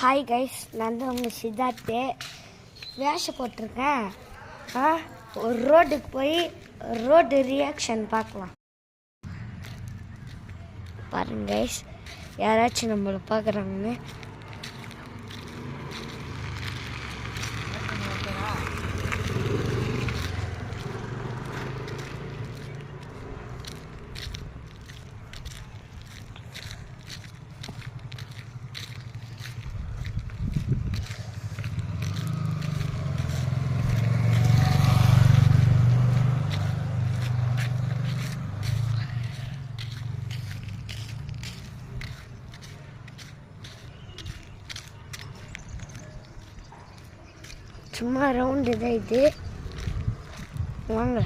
Hi guys, நான் தான் உங்கள் சித்தார்த்து. வேஷம் போட்டிருக்கேன். ஒரு ரோட்டுக்கு போய் ரோடு ரியாக்ஷன் பார்க்கலாம். பாருங்க கைஸ், யாராச்சும் நம்மளை பார்க்குறாங்கன்னு. சும்மா ரவுண்டு தான் இது. வாங்க.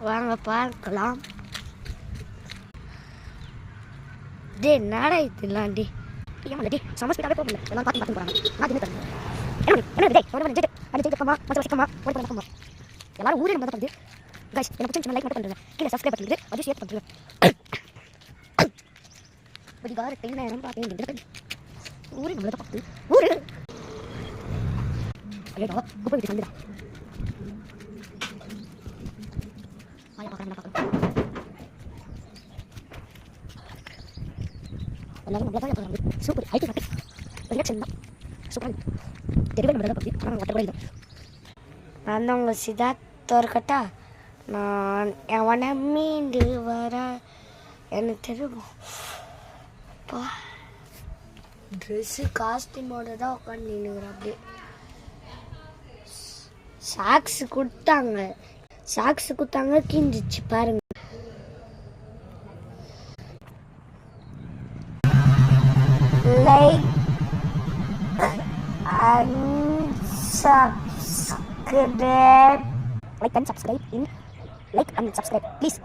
வாங்க பார்க்கலாம். டே நாடா இதுலாண்டி ஏமாடி சமஸ்கிட்டாவே போகல. எல்லாம் பார்த்து போகிறாங்க. நான் என்ன தரேன் என்ன டே ஒரு வந்து அடி ஜெயிக்கமா மச்ச வச்சமா ஒரு பண்ணமா எல்லாரும் ஊரே நம்ம வந்து गाइस என்ன பிடிச்ச லைக் மட்டும் பண்ணுங்க. கீழ சப்ஸ்கிரைப் பண்ணுங்க. அது ஷேர் பண்ணுங்க. படி கார டைம் நேரம் பாத்தீங்க. ஊரே நம்ம தான் பார்த்து ஊரே ஐயோ குப்பை விட்டு வந்துடா. ஆயா பார்க்கறேன். எல்லாரும் நம்மள தான் பார்க்கறாங்க. Super ID correct. ரியாக்ஷன் தான் சூப்பர். தெரியல நம்ம தான் பார்த்து நான் வாட்டர் கூட. நான் உங்க சித்தார்த் தோர்க்கட்டா. நான் அவனை மீண்டு வர எனக்கு தெரியும். ட்ரெஸ்ஸு காஸ்டியூமோட தான் உட்காந்து நின்றுக்கிறேன். அப்படியே சாக்ஸு கொடுத்தாங்க கிஞ்சிச்சு பாருங்க. Like and subscribe. Like and subscribe. Like and subscribe, please.